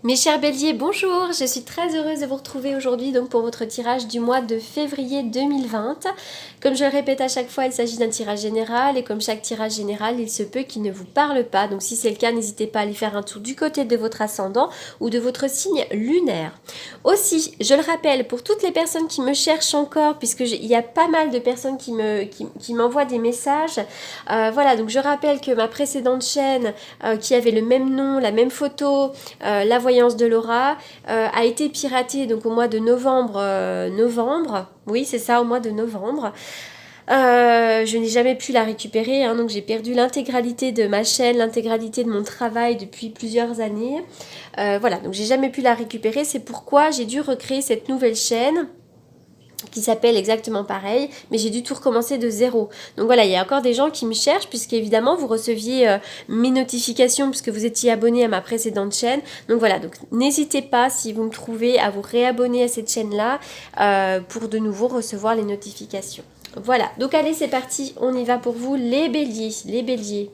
Mes chers béliers, bonjour, je suis très heureuse de vous retrouver aujourd'hui donc pour votre tirage du mois de février 2020. Comme je le répète à chaque fois, il s'agit d'un tirage général et comme chaque tirage général, il se peut qu'il ne vous parle pas. Donc si c'est le cas, n'hésitez pas à aller faire un tour du côté de votre ascendant ou de votre signe lunaire. Aussi, je le rappelle, pour toutes les personnes qui me cherchent encore, puisqu'il y a pas mal de personnes qui m'envoient des messages, voilà, donc je rappelle que ma précédente chaîne qui avait le même nom, la même photo, la voyance de Laura a été piratée donc au mois de novembre. Oui, c'est ça, au mois de novembre. Je n'ai jamais pu la récupérer, hein, donc j'ai perdu l'intégralité de ma chaîne, l'intégralité de mon travail depuis plusieurs années. Voilà, donc j'ai jamais pu la récupérer, c'est pourquoi j'ai dû recréer cette nouvelle chaîne qui s'appelle exactement pareil, mais j'ai dû tout recommencer de zéro. Donc voilà, il y a encore des gens qui me cherchent, puisqu'évidemment vous receviez mes notifications, puisque vous étiez abonné à ma précédente chaîne. Donc voilà, donc n'hésitez pas, si vous me trouvez, à vous réabonner à cette chaîne-là, pour de nouveau recevoir les notifications. Voilà, donc allez, c'est parti, on y va pour vous, les béliers, les béliers.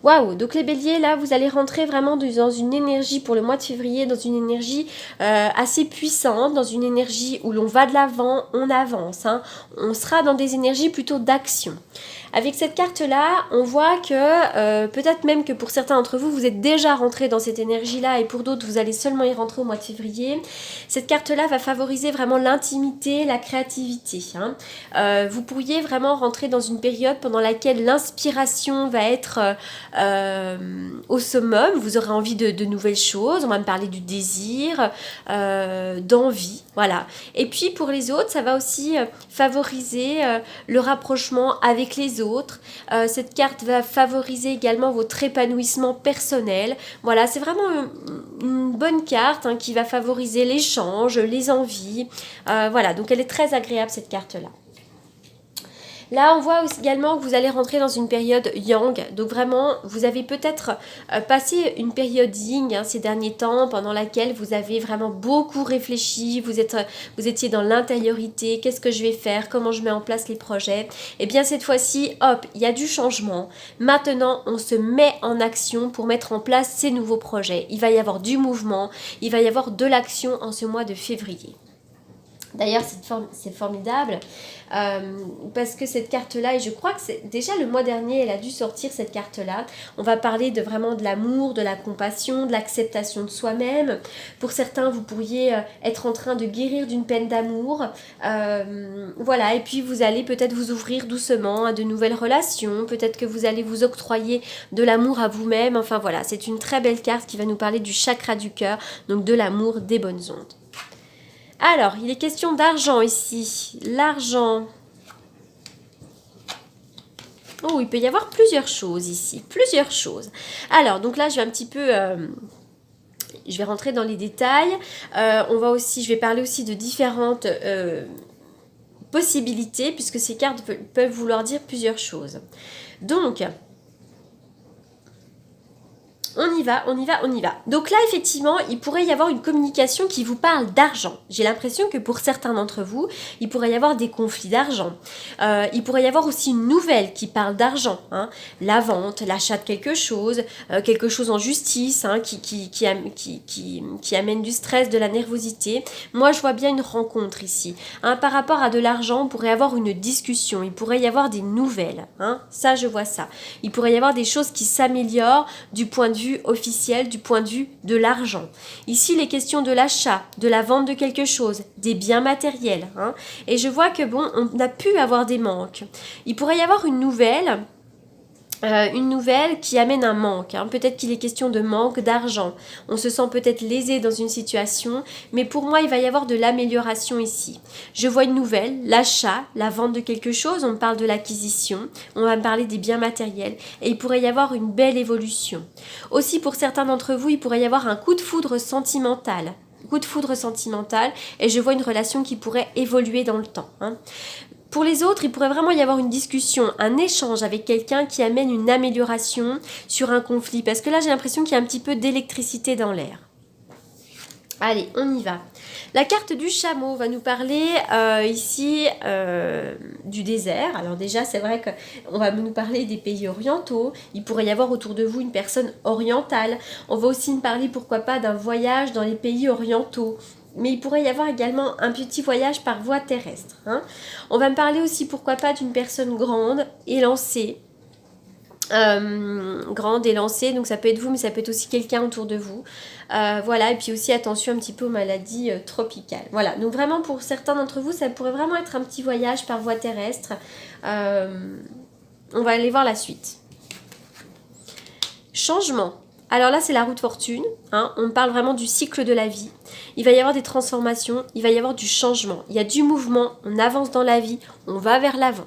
Waouh, donc les béliers, là, vous allez rentrer vraiment dans une énergie pour le mois de février, dans une énergie assez puissante, dans une énergie où l'on va de l'avant, on avance. Hein. On sera dans des énergies plutôt d'action. Avec cette carte-là, on voit que peut-être même que pour certains d'entre vous, vous êtes déjà rentré dans cette énergie-là et pour d'autres, vous allez seulement y rentrer au mois de février. Cette carte-là va favoriser vraiment l'intimité, la créativité. Hein. Vous pourriez vraiment rentrer dans une période pendant laquelle l'inspiration va être au summum. Vous aurez envie de nouvelles choses. On va me parler du désir, d'envie. Voilà. Et puis pour les autres, ça va aussi favoriser le rapprochement avec les autres. Cette carte va favoriser également votre épanouissement personnel. Voilà, c'est vraiment une bonne carte hein, qui va favoriser l'échange, les envies. Voilà, donc elle est très agréable cette carte-là. Là, on voit également que vous allez rentrer dans une période yang. Donc vraiment, vous avez peut-être passé une période yin hein, ces derniers temps pendant laquelle vous avez vraiment beaucoup réfléchi. Vous étiez dans l'intériorité. Qu'est-ce que je vais faire? Comment je mets en place les projets? Et bien cette fois-ci, hop, il y a du changement. Maintenant, on se met en action pour mettre en place ces nouveaux projets. Il va y avoir du mouvement. Il va y avoir de l'action en ce mois de février. D'ailleurs, c'est formidable parce que cette carte-là, et je crois que c'est déjà le mois dernier, elle a dû sortir cette carte-là. On va parler vraiment de l'amour, de la compassion, de l'acceptation de soi-même. Pour certains, vous pourriez être en train de guérir d'une peine d'amour. Voilà, et puis vous allez peut-être vous ouvrir doucement à de nouvelles relations. Peut-être que vous allez vous octroyer de l'amour à vous-même. Enfin voilà, c'est une très belle carte qui va nous parler du chakra du cœur, donc de l'amour, des bonnes ondes. Alors, il est question d'argent ici. L'argent. Oh, il peut y avoir plusieurs choses ici. Plusieurs choses. Alors, donc là, je vais un petit peu... je vais rentrer dans les détails. Je vais parler aussi de différentes possibilités, puisque ces cartes peuvent vouloir dire plusieurs choses. Donc... On y va. Donc là, effectivement, il pourrait y avoir une communication qui vous parle d'argent. J'ai l'impression que pour certains d'entre vous, il pourrait y avoir des conflits d'argent. Il pourrait y avoir aussi une nouvelle qui parle d'argent. Hein. La vente, l'achat de quelque chose en justice, hein, qui amène du stress, de la nervosité. Moi, je vois bien une rencontre ici. Hein. Par rapport à de l'argent, on pourrait avoir une discussion. Il pourrait y avoir des nouvelles. Hein. Ça, je vois ça. Il pourrait y avoir des choses qui s'améliorent du point de vue officiel, du point de vue de l'argent. Ici, les questions de l'achat, de la vente de quelque chose, des biens matériels. Hein. Et je vois que bon, on a pu avoir des manques. Il pourrait y avoir une nouvelle qui amène un manque. Hein. Peut-être qu'il est question de manque d'argent. On se sent peut-être lésé dans une situation, mais pour moi, il va y avoir de l'amélioration ici. Je vois une nouvelle, l'achat, la vente de quelque chose, on me parle de l'acquisition, on va me parler des biens matériels, et il pourrait y avoir une belle évolution. Aussi, pour certains d'entre vous, il pourrait y avoir un coup de foudre sentimental. Et je vois une relation qui pourrait évoluer dans le temps. Hein. Pour les autres, il pourrait vraiment y avoir une discussion, un échange avec quelqu'un qui amène une amélioration sur un conflit. Parce que là, j'ai l'impression qu'il y a un petit peu d'électricité dans l'air. Allez, on y va. La carte du chameau va nous parler ici du désert. Alors déjà, c'est vrai qu'on va nous parler des pays orientaux. Il pourrait y avoir autour de vous une personne orientale. On va aussi nous parler, pourquoi pas, d'un voyage dans les pays orientaux. Mais il pourrait y avoir également un petit voyage par voie terrestre. Hein. On va me parler aussi, pourquoi pas, d'une personne grande, élancée. Grande et lancée, donc ça peut être vous mais ça peut être aussi quelqu'un autour de vous, voilà, et puis aussi attention un petit peu aux maladies tropicales, voilà, donc vraiment pour certains d'entre vous ça pourrait vraiment être un petit voyage par voie terrestre. On va aller voir la suite. Changement. Alors là c'est la roue de fortune, hein. On parle vraiment du cycle de la vie, il va y avoir des transformations, il va y avoir du changement, il y a du mouvement, on avance dans la vie, on va vers l'avant.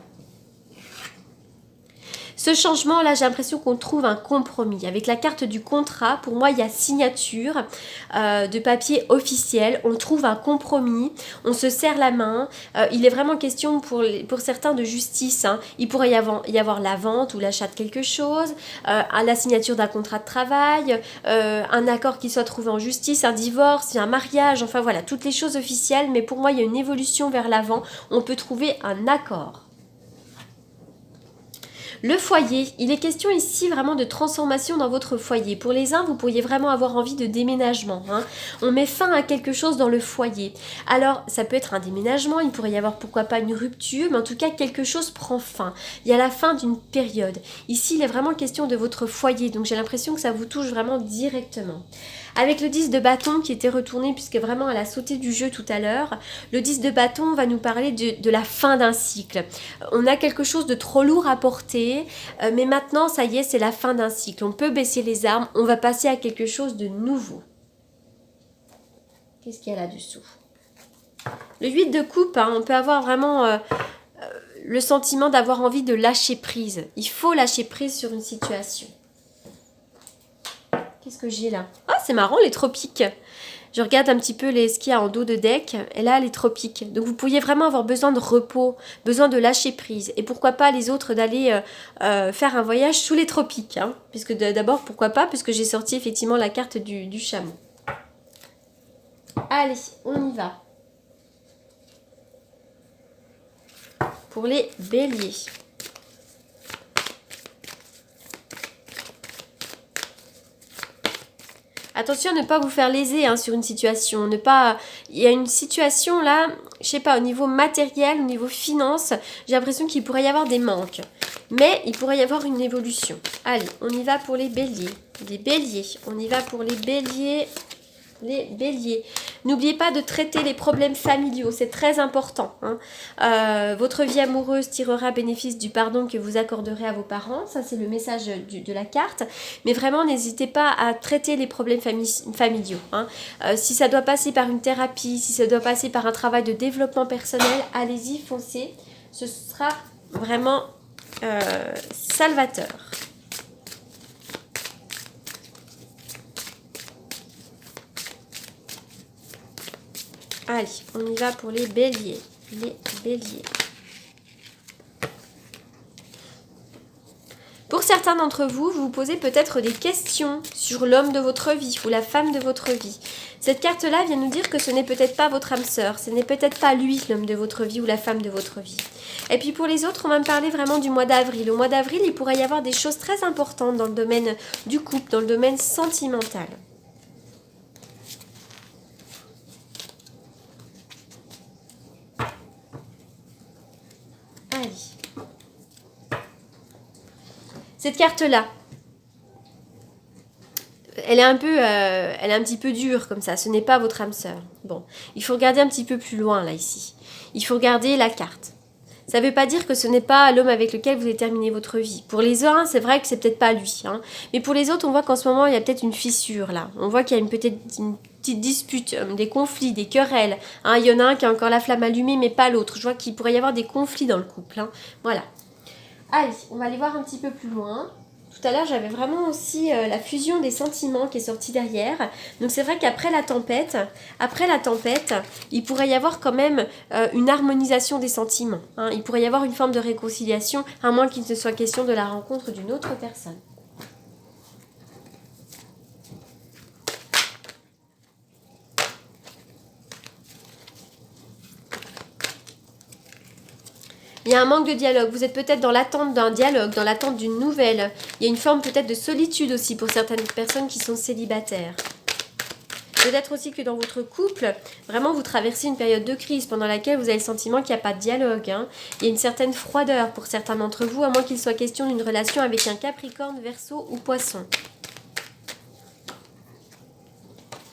Ce changement, là, j'ai l'impression qu'on trouve un compromis. Avec la carte du contrat, pour moi, il y a signature de papier officiel. On trouve un compromis, on se serre la main. Il est vraiment question pour certains de justice. Hein. Il pourrait y avoir la vente ou l'achat de quelque chose, la signature d'un contrat de travail, un accord qui soit trouvé en justice, un divorce, un mariage, enfin voilà, toutes les choses officielles. Mais pour moi, il y a une évolution vers l'avant. On peut trouver un accord. Le foyer, il est question ici vraiment de transformation dans votre foyer. Pour les uns, vous pourriez vraiment avoir envie de déménagement. Hein. On met fin à quelque chose dans le foyer. Alors, ça peut être un déménagement, il pourrait y avoir pourquoi pas une rupture, mais en tout cas, quelque chose prend fin. Il y a la fin d'une période. Ici, il est vraiment question de votre foyer, donc j'ai l'impression que ça vous touche vraiment directement. Avec le 10 de bâton qui était retourné puisque vraiment elle a sauté du jeu tout à l'heure, le 10 de bâton va nous parler de la fin d'un cycle. On a quelque chose de trop lourd à porter, mais maintenant ça y est, c'est la fin d'un cycle. On peut baisser les armes, on va passer à quelque chose de nouveau. Qu'est-ce qu'il y a là-dessous? Le 8 de coupe, hein, on peut avoir vraiment le sentiment d'avoir envie de lâcher prise. Il faut lâcher prise sur une situation. Qu'est-ce que j'ai là? Ah, c'est marrant, les tropiques. Je regarde un petit peu ce qu'il y a en dos de deck. Et là, les tropiques. Donc, vous pourriez vraiment avoir besoin de repos, besoin de lâcher prise. Et pourquoi pas les autres d'aller faire un voyage sous les tropiques. Hein, puisque d'abord, pourquoi pas? Puisque j'ai sorti effectivement la carte du chameau. Allez, on y va. Pour les béliers. Attention à ne pas vous faire léser hein, sur une situation. Il y a une situation là, je sais pas, au niveau matériel, au niveau finance, j'ai l'impression qu'il pourrait y avoir des manques. Mais il pourrait y avoir une évolution. Allez, on y va pour les béliers. Les béliers, on y va pour les béliers. Les béliers. N'oubliez pas de traiter les problèmes familiaux, c'est très important. Hein. Votre vie amoureuse tirera bénéfice du pardon que vous accorderez à vos parents. Ça, c'est le message de la carte. Mais vraiment, n'hésitez pas à traiter les problèmes familiaux. Hein. Si ça doit passer par une thérapie, si ça doit passer par un travail de développement personnel, allez-y, foncez. Ce sera vraiment salvateur. Allez, on y va pour les béliers. Les béliers. Pour certains d'entre vous, vous vous posez peut-être des questions sur l'homme de votre vie ou la femme de votre vie. Cette carte-là vient nous dire que ce n'est peut-être pas votre âme sœur, ce n'est peut-être pas lui l'homme de votre vie ou la femme de votre vie. Et puis pour les autres, on va me parler vraiment du mois d'avril. Au mois d'avril, il pourrait y avoir des choses très importantes dans le domaine du couple, dans le domaine sentimental. Allez. Cette carte-là, elle est un petit peu dure comme ça. Ce n'est pas votre âme sœur. Bon, il faut regarder un petit peu plus loin là ici. Il faut regarder la carte. Ça ne veut pas dire que ce n'est pas l'homme avec lequel vous allez terminer votre vie. Pour les uns, c'est vrai que c'est peut-être pas lui. Hein. Mais pour les autres, on voit qu'en ce moment, il y a peut-être une fissure là. On voit qu'il y a peut-être une petite dispute, des conflits, des querelles. Hein. Il y en a un qui a encore la flamme allumée, mais pas l'autre. Je vois qu'il pourrait y avoir des conflits dans le couple. Hein. Voilà. Allez, on va aller voir un petit peu plus loin. Tout à l'heure, j'avais vraiment aussi la fusion des sentiments qui est sortie derrière. Donc c'est vrai qu'après la tempête, il pourrait y avoir quand même une harmonisation des sentiments. Hein. Il pourrait y avoir une forme de réconciliation, à moins qu'il ne soit question de la rencontre d'une autre personne. Il y a un manque de dialogue. Vous êtes peut-être dans l'attente d'un dialogue, dans l'attente d'une nouvelle. Il y a une forme peut-être de solitude aussi pour certaines personnes qui sont célibataires. Peut-être aussi que dans votre couple, vraiment vous traversez une période de crise pendant laquelle vous avez le sentiment qu'il n'y a pas de dialogue. Hein. Il y a une certaine froideur pour certains d'entre vous, à moins qu'il soit question d'une relation avec un Capricorne, Verseau ou Poisson.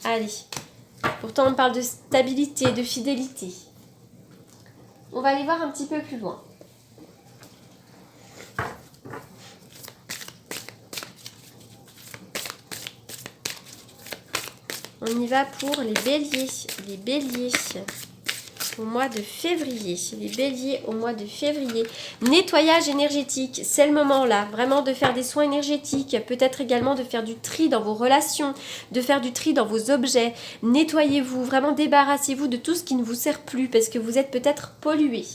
Allez. Pourtant on parle de stabilité, de fidélité. On va aller voir un petit peu plus loin. On y va pour les béliers. Les béliers au mois de février. Les béliers au mois de février. Nettoyage énergétique, c'est le moment là. Vraiment de faire des soins énergétiques. Peut-être également de faire du tri dans vos relations. De faire du tri dans vos objets. Nettoyez-vous, vraiment débarrassez-vous de tout ce qui ne vous sert plus. Parce que vous êtes peut-être pollué.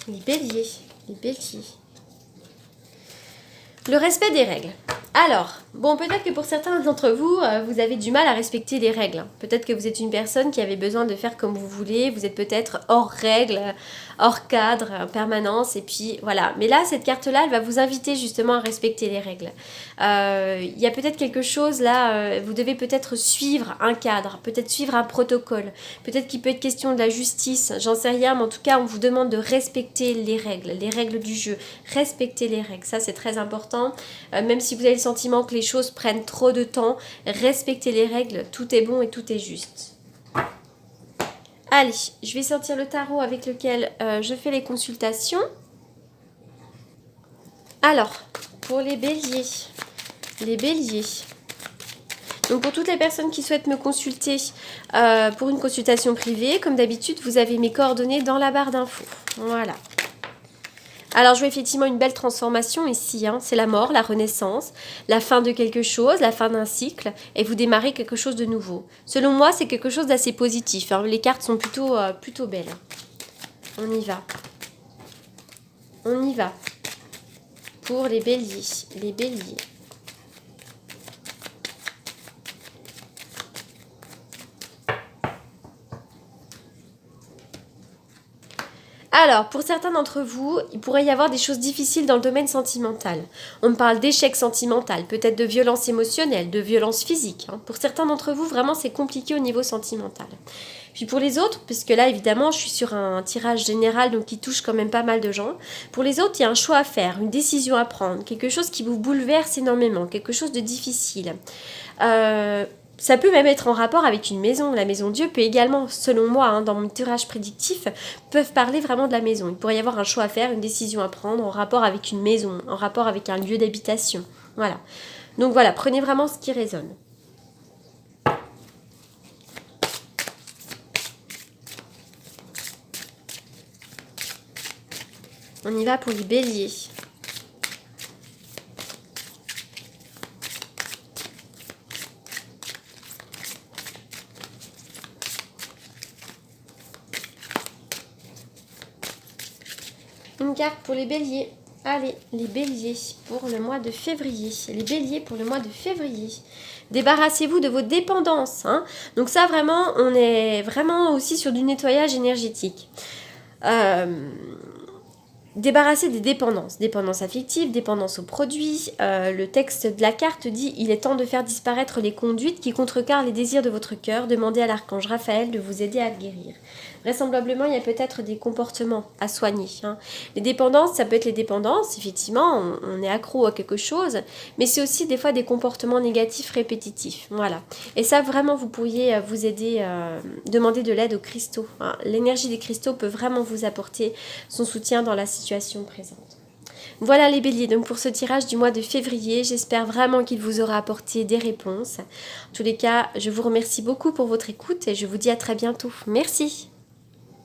Les béliers, les béliers. Le respect des règles. Alors, bon, peut-être que pour certains d'entre vous, vous avez du mal à respecter les règles. Peut-être que vous êtes une personne qui avait besoin de faire comme vous voulez. Vous êtes peut-être hors règles, hors cadre, en permanence. Et puis, voilà. Mais là, cette carte-là, elle va vous inviter justement à respecter les règles. Il y a peut-être quelque chose là, vous devez peut-être suivre un cadre, peut-être suivre un protocole. Peut-être qu'il peut être question de la justice, j'en sais rien. Mais en tout cas, on vous demande de respecter les règles du jeu. Respecter les règles, ça c'est très important. Même si vous avez le sentiment que les choses prennent trop de temps, respectez les règles, tout est bon et tout est juste. Allez, je vais sortir le tarot avec lequel je fais les consultations. Alors, pour les béliers, donc pour toutes les personnes qui souhaitent me consulter pour une consultation privée, comme d'habitude, vous avez mes coordonnées dans la barre d'infos. Voilà. Alors, je vois effectivement une belle transformation ici. Hein. C'est la mort, la renaissance, la fin de quelque chose, la fin d'un cycle, et vous démarrez quelque chose de nouveau. Selon moi, c'est quelque chose d'assez positif. Hein. Les cartes sont plutôt belles. On y va. On y va. Pour les béliers. Les béliers. Alors, pour certains d'entre vous, il pourrait y avoir des choses difficiles dans le domaine sentimental. On me parle d'échec sentimental, peut-être de violence émotionnelle, de violence physique. Hein. Pour certains d'entre vous, vraiment, c'est compliqué au niveau sentimental. Puis pour les autres, puisque là, évidemment, je suis sur un tirage général, donc qui touche quand même pas mal de gens. Pour les autres, il y a un choix à faire, une décision à prendre, quelque chose qui vous bouleverse énormément, quelque chose de difficile. Ça peut même être en rapport avec une maison. La maison Dieu peut également, selon moi, hein, dans mon tirage prédictif, peuvent parler vraiment de la maison. Il pourrait y avoir un choix à faire, une décision à prendre en rapport avec une maison, en rapport avec un lieu d'habitation. Voilà. Donc voilà, prenez vraiment ce qui résonne. On y va pour les béliers. Une carte pour les béliers. Allez, les béliers pour le mois de février. Les béliers pour le mois de février. Débarrassez-vous de vos dépendances. Hein. Donc ça, vraiment, on est vraiment aussi sur du nettoyage énergétique. Débarrasser des dépendances. Dépendance affective, dépendance aux produits. Le texte de la carte dit « Il est temps de faire disparaître les conduites qui contrecarrent les désirs de votre cœur. Demandez à l'archange Raphaël de vous aider à guérir. » Vraisemblablement, il y a peut-être des comportements à soigner. Hein. Les dépendances, ça peut être les dépendances. Effectivement, on est accro à quelque chose. Mais c'est aussi des fois des comportements négatifs répétitifs. Voilà. Et ça, vraiment, vous pourriez vous aider, demander de l'aide aux cristaux. Hein. L'énergie des cristaux peut vraiment vous apporter son soutien dans la situation présente. Voilà les béliers, donc pour ce tirage du mois de février, j'espère vraiment qu'il vous aura apporté des réponses. En tous les cas, je vous remercie beaucoup pour votre écoute et je vous dis à très bientôt. Merci.